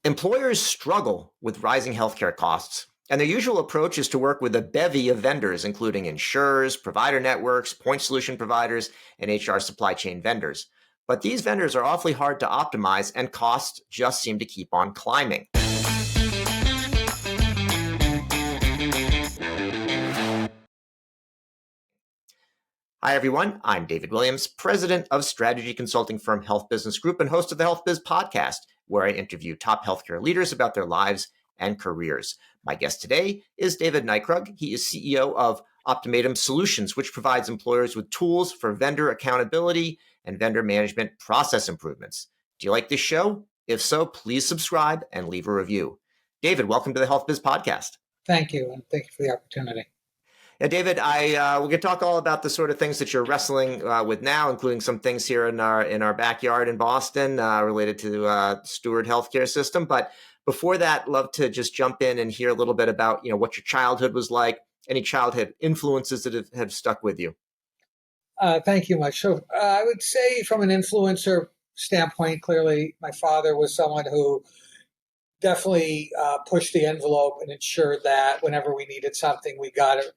Employers struggle with rising healthcare costs, and their usual approach is to work with a bevy of vendors, including insurers, provider networks, point solution providers, and HR supply chain vendors. But these vendors are awfully hard to optimize, and costs just seem to keep on climbing. Hi, everyone. I'm David Williams, president of strategy consulting firm Health Business Group and host of the HealthBiz Podcast, where I interview top healthcare leaders about their lives and careers. My guest today is David Neikrug. He is CEO of Optimatum Solutions, which provides employers with tools for vendor accountability and vendor management process improvements. Do you like this show? If so, please subscribe and leave a review. David, welcome to the HealthBiz Podcast. Thank you, and thank you for the opportunity. Yeah, David, we're going to talk all about the sort of things that you're wrestling with now, including some things here in our backyard in Boston related to Steward healthcare system. But before that, love to just jump in and hear a little bit about what your childhood was like, any childhood influences that have stuck with you. Thank you much. So I would say from an influencer standpoint, clearly my father was someone who definitely pushed the envelope and ensured that whenever we needed something, we got it.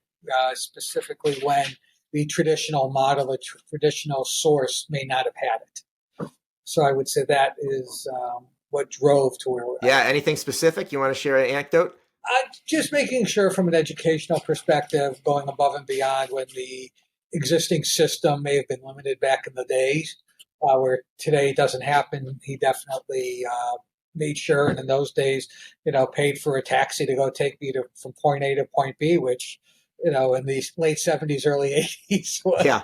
Specifically when the traditional model, the traditional source may not have had it. So I would say that is what drove to where we're at. Yeah, anything specific? You want to share an anecdote? Just making sure from an educational perspective, going above and beyond when the existing system may have been limited back in the days, where today it doesn't happen. He definitely made sure, and in those days, paid for a taxi to go take me from point A to point B, which in the late 70s, early 80s was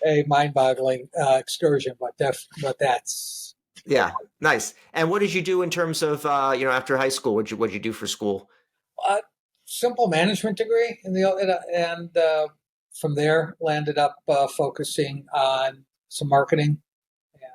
a mind-boggling excursion, but that's... Yeah, nice. And what did you do in terms of, after high school? What'd you do for school? Simple management degree, and from there landed up focusing on some marketing and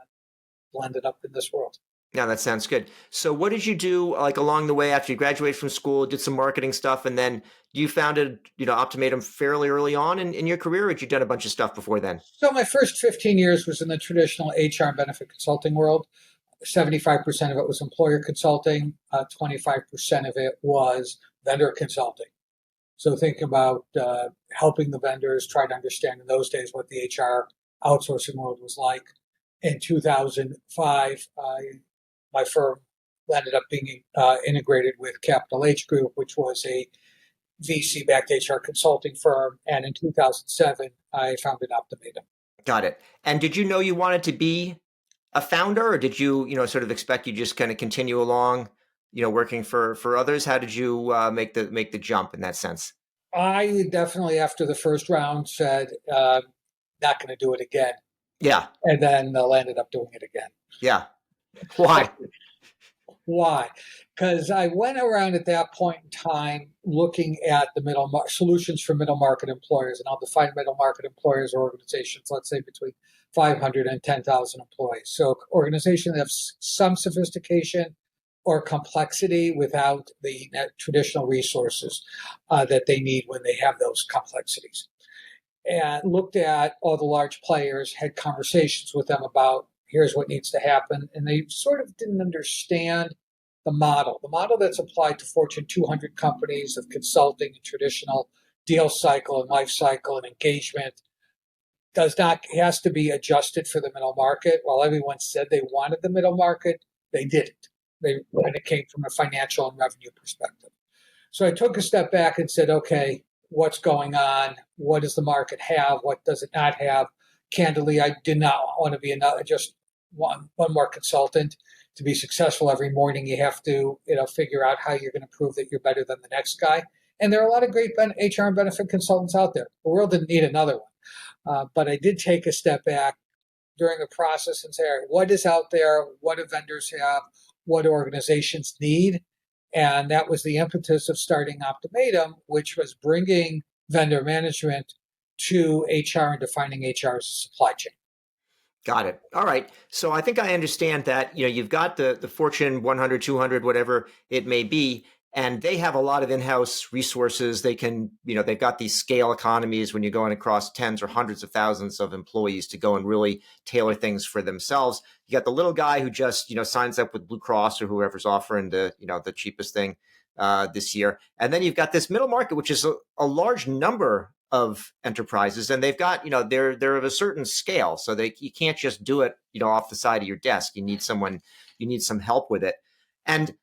landed up in this world. Yeah, that sounds good. So what did you do along the way after you graduated from school, did some marketing stuff, and then you founded, Optimatum fairly early on in your career, or had you done a bunch of stuff before then? So my first 15 years was in the traditional HR and benefit consulting world. 75% of it was employer consulting. 25% of it was vendor consulting. So think about helping the vendors try to understand in those days what the HR outsourcing world was like. In 2005, my firm ended up being integrated with Capital H Group, which was a VC-backed HR consulting firm. And in 2007, I founded Optimatum. Got it. And did you know you wanted to be a founder, or did you, sort of expect you just kind of continue along, working for others? How did you make the jump in that sense? I definitely, after the first round, said, not going to do it again. Yeah. And then landed up doing it again. Yeah. Why? Why? Because I went around at that point in time looking at the solutions for middle market employers, and I'll define middle market employers or organizations, let's say between 500 and 10,000 employees. So organizations that have some sophistication or complexity without the traditional resources that they need when they have those complexities. And looked at all the large players, had conversations with them about here's what needs to happen. And they sort of didn't understand the model that's applied to Fortune 200 companies of consulting and traditional deal cycle and life cycle and engagement has to be adjusted for the middle market. While everyone said they wanted the middle market, they didn't. When it came from a financial and revenue perspective. So I took a step back and said, okay, what's going on? What does the market have? What does it not have? Candidly, I did not want to be just one more consultant. To be successful every morning, you have to figure out how you're going to prove that you're better than the next guy. And there are a lot of great HR and benefit consultants out there. The world didn't need another one. But I did take a step back during the process and say, all right, what is out there? What do vendors have? What do organizations need? And that was the impetus of starting Optimatum, which was bringing vendor management to HR and defining HR as a supply chain. Got it. All right. So I think I understand that, you've got the Fortune 100, 200, whatever it may be, And they have a lot of in-house resources. They can, they've got these scale economies when you're going across tens or hundreds of thousands of employees to go and really tailor things for themselves. You got the little guy who just, signs up with Blue Cross or whoever's offering the cheapest thing this year. And then you've got this middle market, which is a large number of enterprises, and they've got, they're of a certain scale. So you can't just do it, off the side of your desk. You need some help with it. And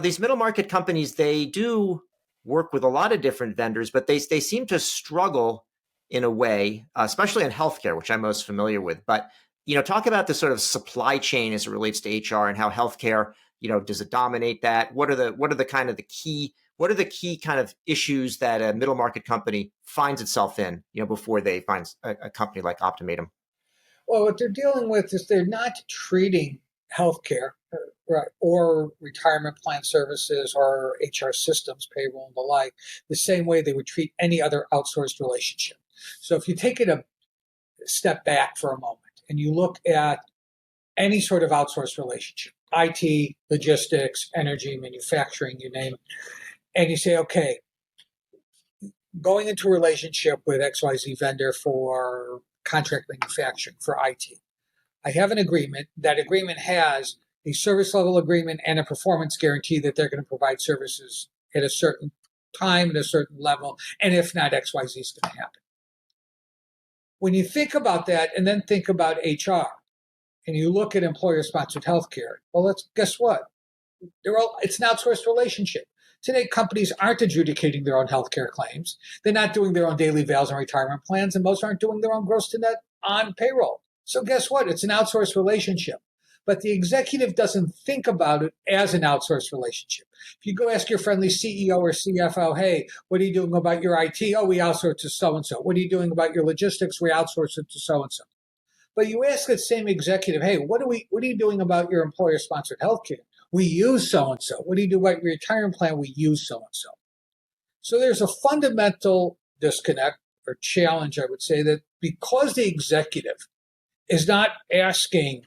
these middle market companies, they do work with a lot of different vendors, but they seem to struggle in a way, especially in healthcare, which I'm most familiar with. But, talk about the sort of supply chain as it relates to HR and how healthcare, does it dominate that? What are the key kind of issues that a middle market company finds itself in, before they find a company like Optimatum? Well, what they're dealing with is they're not treating healthcare or retirement plan services or HR systems, payroll and the like, the same way they would treat any other outsourced relationship. So if you take it a step back for a moment and you look at any sort of outsourced relationship, IT, logistics, energy, manufacturing, you name it, and you say, okay, going into a relationship with XYZ vendor for contract manufacturing for IT, I have an agreement. That agreement has a service level agreement and a performance guarantee that they're going to provide services at a certain time, at a certain level, and if not, XYZ is going to happen. When you think about that and then think about HR, and you look at employer-sponsored healthcare, well, guess what? It's an outsourced relationship. Today, companies aren't adjudicating their own healthcare claims. They're not doing their own daily vals and retirement plans, and most aren't doing their own gross to net on payroll. So guess what? It's an outsourced relationship. But the executive doesn't think about it as an outsourced relationship. If you go ask your friendly CEO or CFO, hey, what are you doing about your IT? Oh, we outsource to so-and-so. What are you doing about your logistics? We outsource it to so-and-so. But you ask that same executive, hey, what are you doing about your employer-sponsored healthcare? We use so-and-so. What do you do about your retirement plan? We use so-and-so. So there's a fundamental disconnect or challenge, I would say, that because the executive is not asking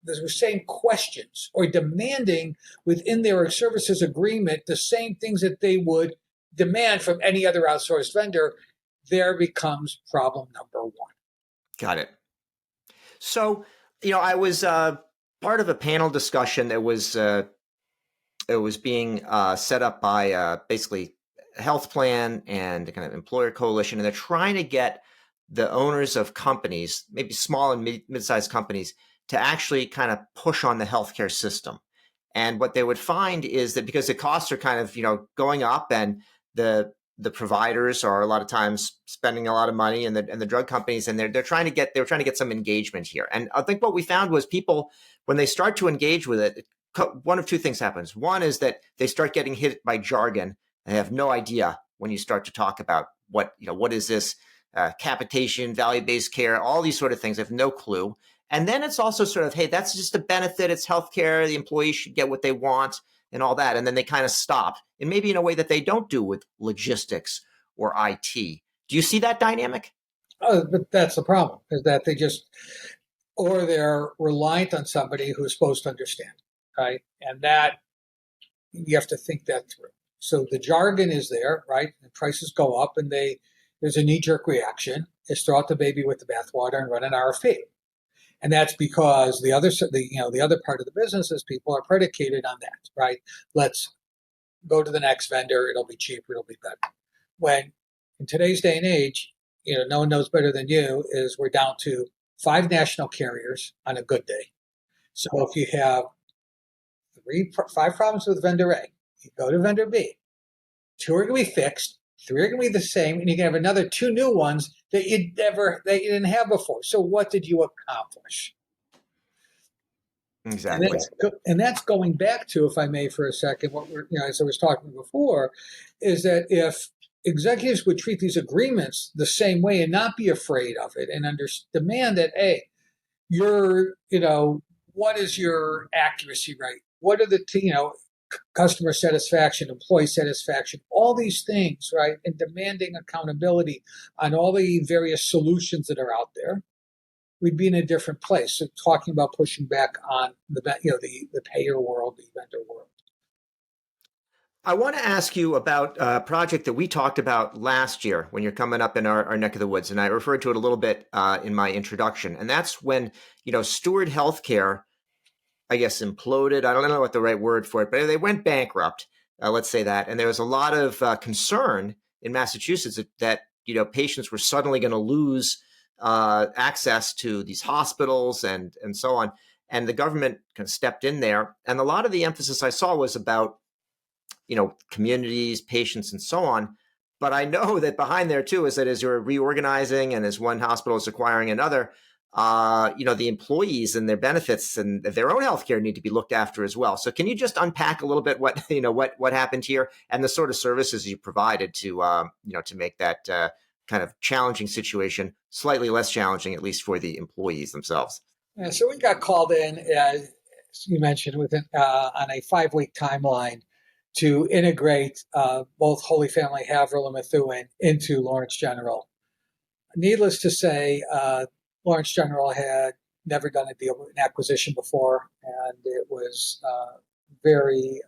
the same questions or demanding within their services agreement the same things that they would demand from any other outsourced vendor, there becomes problem number one. Got it. So, I was part of a panel discussion that was being set up by basically a health plan and a kind of employer coalition, and they're trying to get the owners of companies, maybe small and mid-sized companies, to actually kind of push on the healthcare system. And what they would find is that because the costs are kind of, going up, and the providers are a lot of times spending a lot of money, and the drug companies, and they're trying to get some engagement here. And I think what we found was people, when they start to engage with it, one of two things happens. One is that they start getting hit by jargon, and they have no idea when you start to talk about what is this capitation, value-based care, all these sort of things. They have no clue. And then it's also sort of, hey, that's just a benefit. It's healthcare. The employees should get what they want and all that. And then they kind of stop, and maybe in a way that they don't do with logistics or IT. Do you see that dynamic? Oh, but that's the problem, is that they're reliant on somebody who's supposed to understand, right? And that you have to think that through. So the jargon is there, right? The prices go up, and there's a knee-jerk reaction. Is throw out the baby with the bathwater and run an RFP. And that's because the other part of the business is people are predicated on that, right? Let's go to the next vendor. It'll be cheaper. It'll be better. When in today's day and age, no one knows better than you, is we're down to 5 national carriers on a good day. So if you have 5 problems with vendor A, you go to vendor B. 2 are going to be fixed. 3 are going to be the same, and you can have another 2 new ones that you didn't have before. So what did you accomplish? Exactly. And that's going back to, if I may, for a second, what as I was talking before, is that if executives would treat these agreements the same way and not be afraid of it, and demand that, hey, what is your accuracy rate? What are the customer satisfaction, employee satisfaction, all these things, right? And demanding accountability on all the various solutions that are out there, we'd be in a different place. So talking about pushing back on the payer world, the vendor world. I want to ask you about a project that we talked about last year when you're coming up in our neck of the woods, and I referred to it a little bit in my introduction, and that's when, Steward Healthcare, I guess, imploded. I don't know what the right word for it, but they went bankrupt. Let's say that, and there was a lot of concern in Massachusetts that patients were suddenly going to lose access to these hospitals and so on, and the government kind of stepped in there, and a lot of the emphasis I saw was about communities, patients, and so on. But I know that behind there too is that as you're reorganizing and as one hospital is acquiring another, the employees and their benefits and their own healthcare need to be looked after as well. So can you just unpack a little bit what happened here and the sort of services you provided to make that kind of challenging situation slightly less challenging, at least for the employees themselves? Yeah, so we got called in, as you mentioned, on a 5-week timeline to integrate both Holy Family, Haverhill, and Methuen into Lawrence General. Needless to say, Lawrence General had never done a deal with an acquisition before, and it was very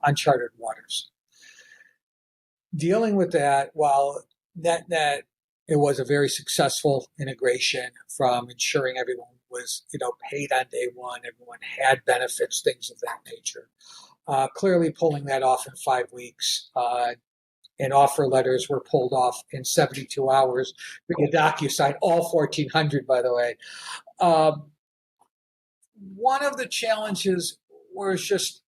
uncharted waters. Dealing with that, while net, it was a very successful integration from ensuring everyone was paid on day one, everyone had benefits, things of that nature. Clearly pulling that off in 5 weeks, and offer letters were pulled off in 72 hours via DocuSign, all 1,400, by the way. One of the challenges was just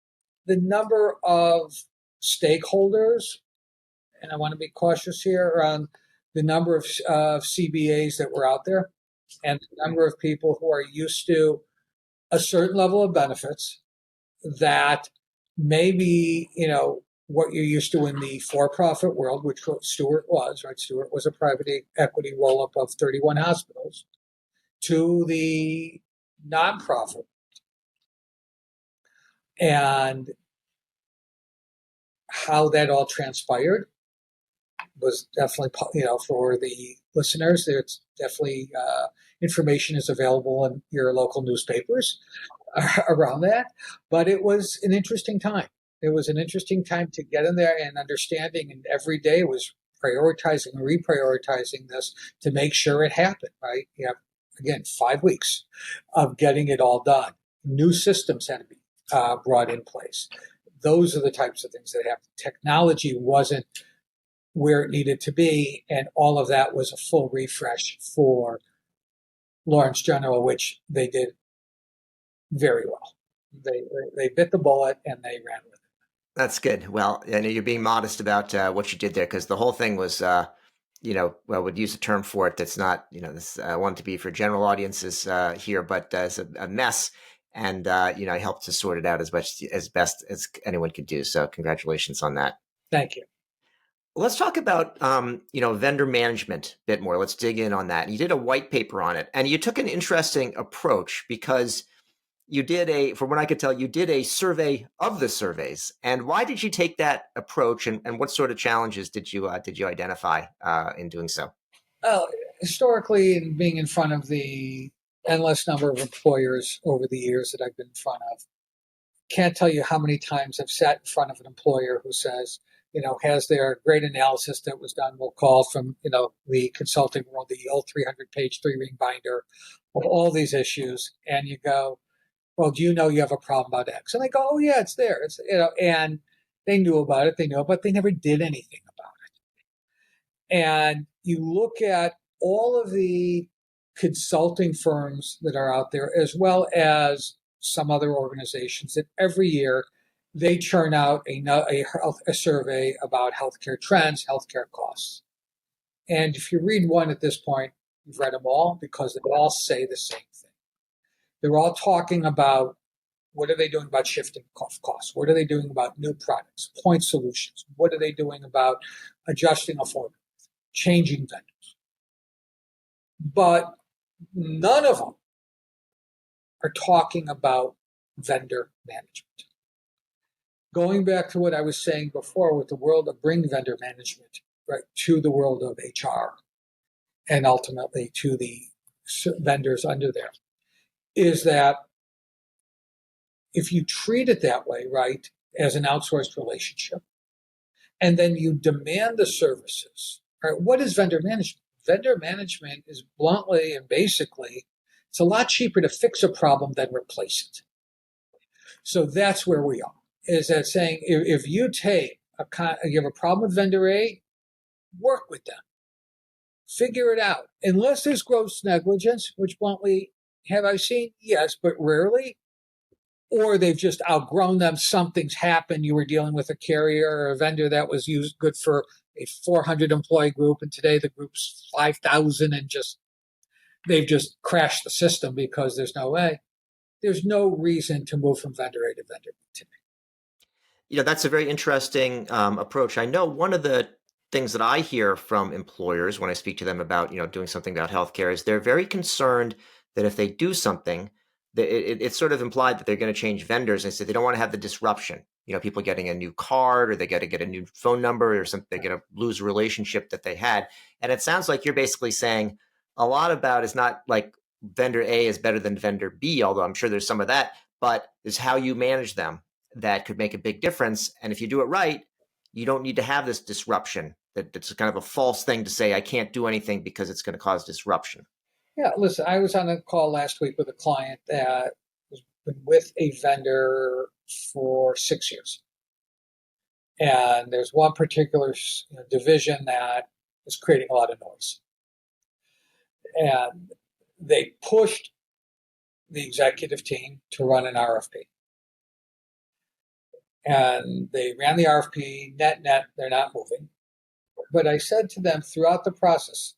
the number of stakeholders, and I want to be cautious here around the number of CBAs that were out there and the number of people who are used to a certain level of benefits that maybe, what you're used to in the for-profit world, which Stewart was, right? Stewart was a private equity roll-up of 31 hospitals, to the nonprofit. And how that all transpired was definitely, for the listeners, there's definitely information is available in your local newspapers around that. But it was an interesting time. It was an interesting time to get in there and understanding, and every day was prioritizing and reprioritizing this to make sure it happened, right? You have, again, 5 weeks of getting it all done. New systems had to be brought in place. Those are the types of things that happened. Technology wasn't where it needed to be, and all of that was a full refresh for Lawrence General, which they did very well. They bit the bullet and they ran with it. That's good. Well, I know you're being modest about what you did there, because the whole thing was, would use a term for it that's not, this I want to be for general audiences here, but as a mess. And, I helped to sort it out as best as anyone could do. So congratulations on that. Thank you. Let's talk about, vendor management a bit more. Let's dig in on that. You did a white paper on it, and you took an interesting approach because you did from what I could tell, you did a survey of the surveys. And why did you take that approach, and what sort of challenges did you identify in doing so? Well, historically, being in front of the endless number of employers over the years that I've been in front of, can't tell you how many times I've sat in front of an employer who says, has their great analysis that was done, we'll call from, the consulting world, the old 300-page 3-ring binder of all these issues. And you go, well, do you know you have a problem about X? And they go, oh yeah, it's there. It's, and they knew about it. They know, but they never did anything about it. And you look at all of the consulting firms that are out there, as well as some other organizations, that every year they churn out a survey about healthcare trends, healthcare costs. And if you read one at this point, you've read them all, because they all say the same thing. They're all talking about what are they doing about shifting costs? What are they doing about new products, point solutions? What are they doing about adjusting affordability, changing vendors? But none of them are talking about vendor management. Going back to what I was saying before with the world of bring vendor management, right, to the world of HR and ultimately to the vendors under there, is that if you treat it that way, right, as an outsourced relationship, and then you demand the services. All right, what is vendor management? Vendor management is bluntly and basically, it's a lot cheaper to fix a problem than replace it. So that's where we are, is that saying if you you have a problem with vendor A, work with them. Figure it out. Unless there's gross negligence, which bluntly have I seen? Yes, but rarely. Or they've just outgrown them. Something's happened. You were dealing with a carrier or a vendor that was good for a 400 employee group, and today the group's 5,000, and they've just crashed the system because there's no way. There's no reason to move from vendor A to vendor B today. That's a very interesting approach. I know one of the things that I hear from employers when I speak to them about, doing something about healthcare is they're very concerned that if they do something, that it's sort of implied that they're going to change vendors. And so they don't want to have the disruption, people getting a new card, or they got to get a new phone number or something. They're going to lose a relationship that they had. And it sounds like you're basically saying a lot about is not like vendor A is better than vendor B, although I'm sure there's some of that, but is how you manage them that could make a big difference. And if you do it right, you don't need to have this disruption. That's kind of a false thing to say, I can't do anything because it's going to cause disruption. Yeah, listen, I was on a call last week with a client that has been with a vendor for 6 years. And there's one particular division that is creating a lot of noise. And they pushed the executive team to run an RFP. And they ran the RFP, net, they're not moving. But I said to them throughout the process,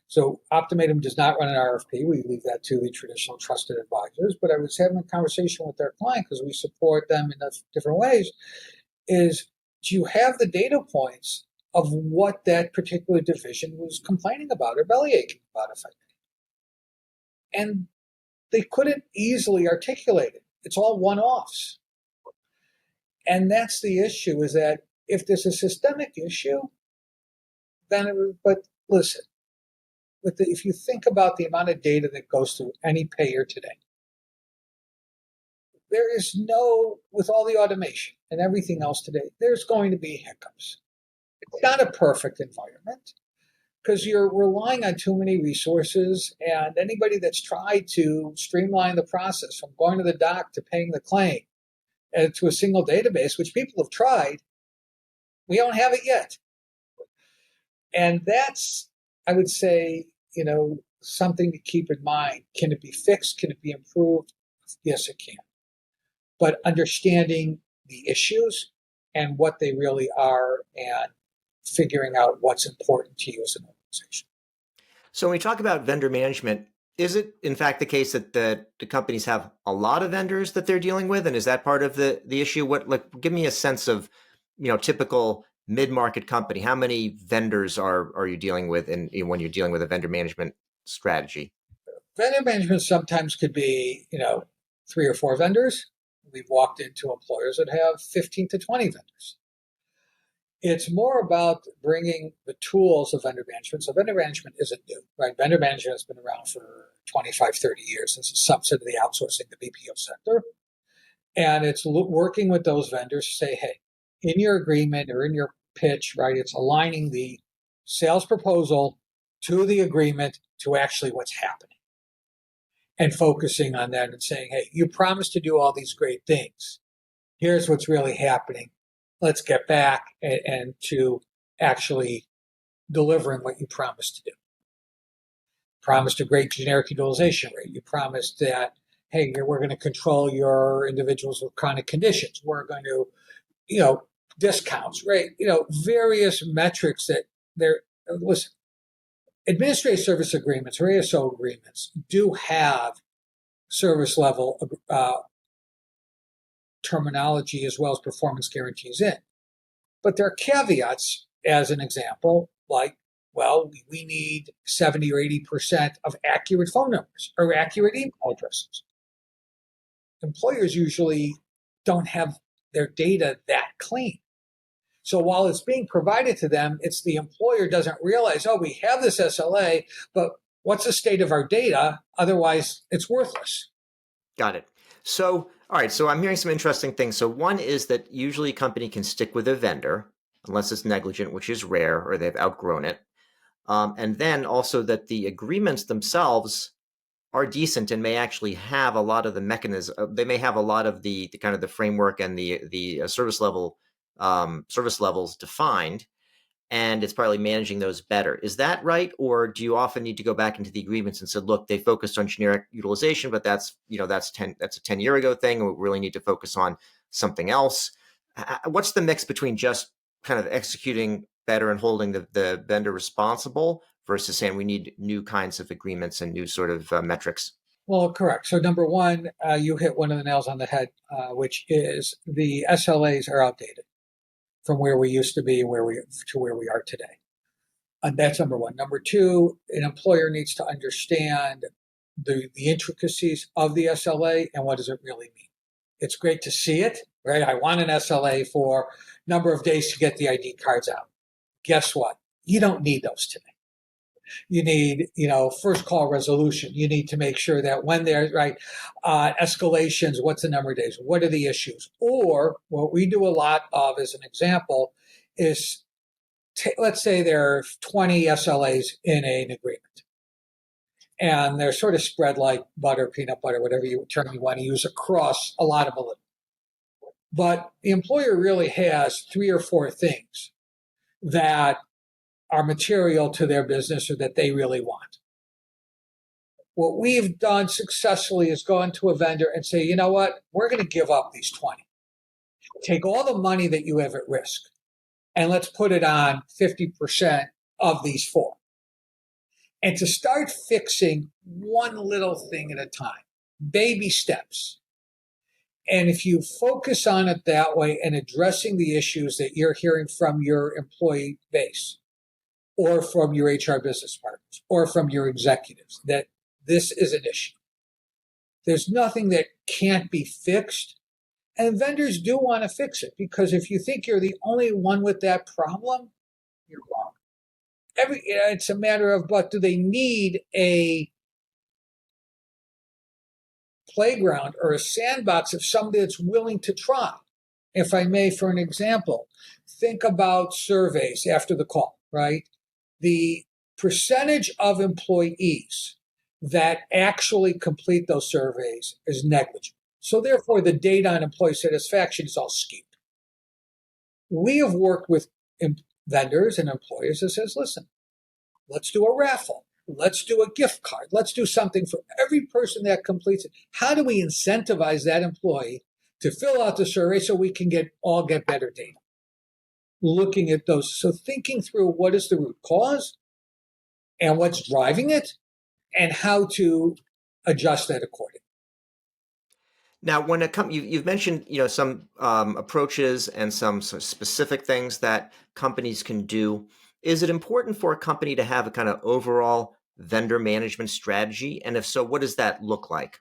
so Optimatum does not run an RFP. We leave that to the traditional trusted advisors. But I was having a conversation with their client, because we support them in different ways, is do you have the data points of what that particular division was complaining about or bellyaching about, if I may? And they couldn't easily articulate it. It's all one-offs. And that's the issue, is that if there's a systemic issue, but listen, if you think about the amount of data that goes through any payer today, there is with all the automation and everything else today, there's going to be hiccups. It's not a perfect environment because you're relying on too many resources, and anybody that's tried to streamline the process from going to the doc to paying the claim to a single database, which people have tried, we don't have it yet. And that's, I would say, something to keep in mind. Can it be fixed? Can it be improved? Yes, it can. But understanding the issues and what they really are, and figuring out what's important to you as an organization. So when we talk about vendor management, is it in fact the case that the companies have a lot of vendors that they're dealing with? And is that part of the issue? Give me a sense of, typical mid-market company. How many vendors are you dealing with when you're dealing with a vendor management strategy? Vendor management sometimes could be, 3 or 4 vendors. We've walked into employers that have 15 to 20 vendors. It's more about bringing the tools of vendor management. So vendor management isn't new, right? Vendor management has been around for 25, 30 years. It's a subset of the outsourcing, the BPO sector. And it's working with those vendors to say, hey, in your agreement or in your pitch, right, it's aligning the sales proposal to the agreement to actually what's happening, and focusing on that and saying, hey, you promised to do all these great things. Here's what's really happening. Let's get back and to actually delivering what you promised to do. Promised a great generic utilization rate. You promised that, hey, we're going to control your individuals with chronic conditions. We're going to, discounts, right? Various metrics that listen, administrative service agreements or ASO agreements do have service level terminology as well as performance guarantees in. But there are caveats, as an example, like, well, we need 70 or 80% of accurate phone numbers or accurate email addresses. Employers usually don't have their data that clean. So while it's being provided to them, it's the employer doesn't realize, we have this SLA, but what's the state of our data? Otherwise, it's worthless. Got it. So, all right. So I'm hearing some interesting things. So one is that usually a company can stick with a vendor unless it's negligent, which is rare, or they've outgrown it. And then also that the agreements themselves are decent and may actually have a lot of the mechanism. They may have a lot of the kind of the framework and the service levels defined, and it's probably managing those better. Is that right? Or do you often need to go back into the agreements and say, look, they focused on generic utilization, but that's a 10-year ago thing, and we really need to focus on something else. What's the mix between just kind of executing better and holding the vendor responsible versus saying we need new kinds of agreements and new sort of metrics? Well, correct. So number one, you hit one of the nails on the head, which is the SLAs are outdated from where we used to be to where we are today. And that's number one. Number two, an employer needs to understand the intricacies of the SLA and what does it really mean. It's great to see it, right? I want an SLA for number of days to get the ID cards out. Guess what? You don't need those today. You need, first call resolution. You need to make sure that when there's escalations, what's the number of days? What are the issues? Or what we do a lot of, as an example, is let's say there are 20 SLAs in an agreement, and they're sort of spread like butter, peanut butter, whatever term you want to use across a lot of them. But the employer really has 3 or 4 things that are material to their business or that they really want. What we've done successfully is gone to a vendor and say, you know what, we're going to give up these 20. Take all the money that you have at risk and let's put it on 50% of these 4. And to start fixing one little thing at a time, baby steps. And if you focus on it that way and addressing the issues that you're hearing from your employee base, or from your HR business partners, or from your executives, that this is an issue. There's nothing that can't be fixed. And vendors do want to fix it, because if you think you're the only one with that problem, you're wrong. It's a matter of, but do they need a playground or a sandbox of somebody that's willing to try? If I may, for an example, think about surveys after the call, right? The percentage of employees that actually complete those surveys is negligible. So therefore, the data on employee satisfaction is all skewed. We have worked with vendors and employers that says, listen, let's do a raffle. Let's do a gift card. Let's do something for every person that completes it. How do we incentivize that employee to fill out the survey so we can all get better data? Looking at those. So thinking through what is the root cause and what's driving it and how to adjust that accordingly. Now, when it comes, you've mentioned, some approaches and some sort of specific things that companies can do. Is it important for a company to have a kind of overall vendor management strategy? And if so, what does that look like?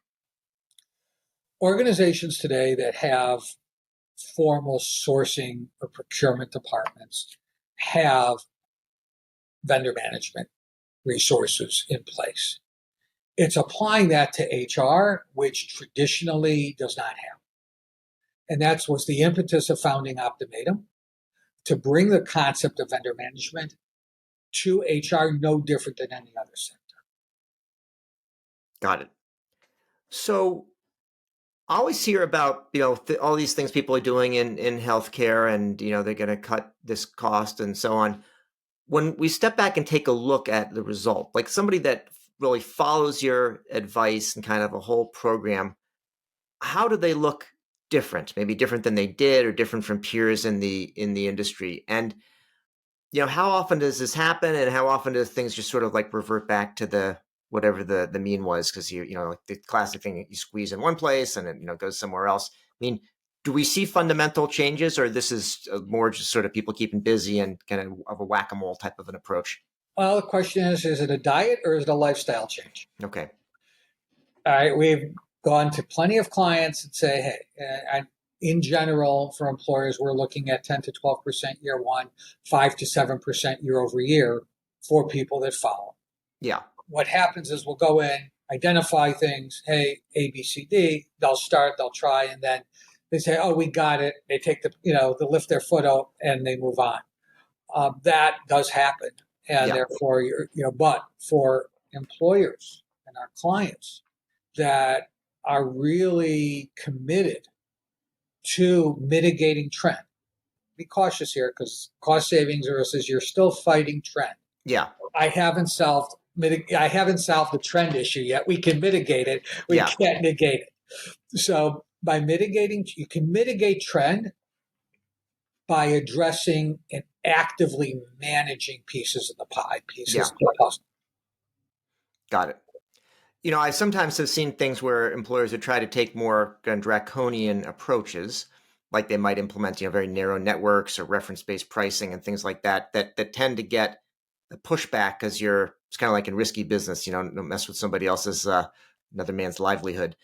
Organizations today that have formal sourcing or procurement departments have vendor management resources in place. It's applying that to HR, which traditionally does not have. And that was the impetus of founding Optimatum, to bring the concept of vendor management to HR, no different than any other sector. Got it. So I always hear about, all these things people are doing in healthcare, and, they're going to cut this cost and so on. When we step back and take a look at the result, like somebody that really follows your advice and kind of a whole program, how do they look different? Maybe different than they did, or different from peers in the industry? And, how often does this happen, and how often do things just sort of like revert back to whatever the mean was? Because like the classic thing, you squeeze in one place and it goes somewhere else. I mean, do we see fundamental changes, or this is more just sort of people keeping busy and kind of a whack-a-mole type of an approach? Well, the question is it a diet or is it a lifestyle change? Okay. All right, we've gone to plenty of clients and say, hey, in general, for employers, we're looking at 10 to 12% year one, 5 to 7% year over year for people that follow. Yeah. What happens is we'll go in, identify things, hey, A, B, C, D, they'll start, they'll try, and then they say, oh, we got it. They take they lift their foot out and they move on. that does happen. And therefore, but for employers and our clients that are really committed to mitigating trend, be cautious here because cost savings versus you're still fighting trend. Yeah. I haven't solved the trend issue yet. We can mitigate it. We can't negate it. So by mitigating, you can mitigate trend by addressing and actively managing pieces of the pie, pieces of the puzzle. Got it. I sometimes have seen things where employers would try to take more draconian approaches, like they might implement, very narrow networks or reference-based pricing and things like that tend to get a pushback because it's kind of like in risky business, don't mess with somebody else's, another man's livelihood.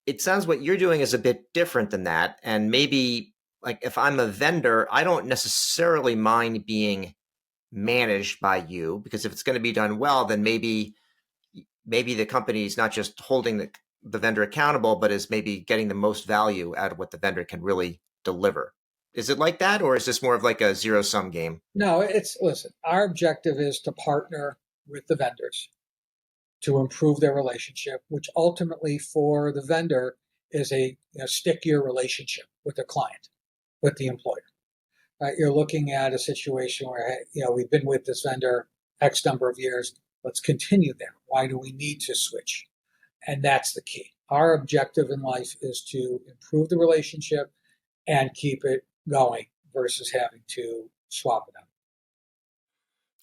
It sounds what you're doing is a bit different than that. And maybe like if I'm a vendor, I don't necessarily mind being managed by you because if it's going to be done well, then maybe the company is not just holding the vendor accountable, but is maybe getting the most value out of what the vendor can really deliver. Is it like that, or is this more of like a zero-sum game? No, listen, our objective is to partner with the vendors to improve their relationship, which ultimately for the vendor is a stickier relationship with the client, with the employer. Right? You're looking at a situation where, we've been with this vendor X number of years. Let's continue there. Why do we need to switch? And that's the key. Our objective in life is to improve the relationship and keep it going versus having to swap it out.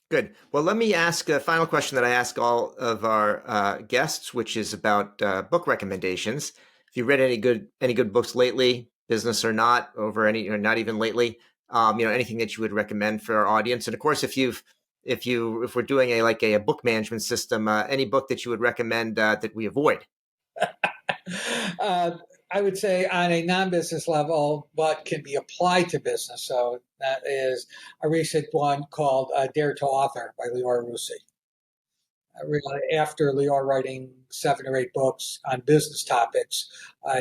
Good. Well, let me ask a final question that I ask all of our guests, which is about book recommendations. If you read any good books lately, business or not, not even lately, anything that you would recommend for our audience. And of course, if we're doing a book management system, any book that you would recommend that we avoid. I would say on a non-business level, but can be applied to business. So that is a recent one called Dare to Author by Lior Russi. After Lior writing 7 or 8 books on business topics,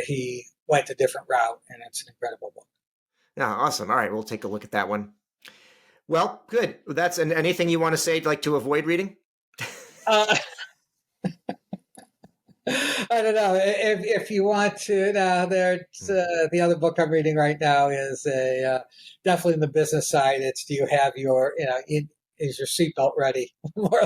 he went a different route, and it's an incredible book. Yeah, awesome. All right, we'll take a look at that one. Well, good. That's anything you want to say, like to avoid reading? I don't know if you want to. The other book I'm reading right now is definitely in the business side. It's do you have your is your seatbelt ready?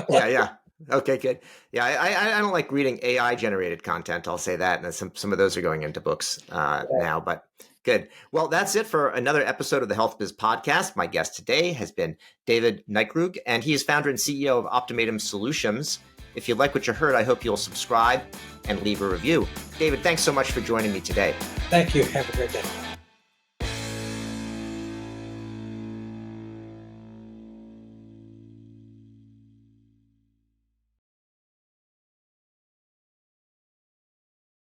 Yeah. Okay, good. Yeah, I don't like reading AI generated content. I'll say that, and some of those are going into books now. But good. Well, that's it for another episode of the HealthBiz Podcast. My guest today has been David Neikrug, and he is founder and CEO of Optimatum Solutions. If you like what you heard, I hope you'll subscribe and leave a review. David, thanks so much for joining me today. Thank you. Have a great day.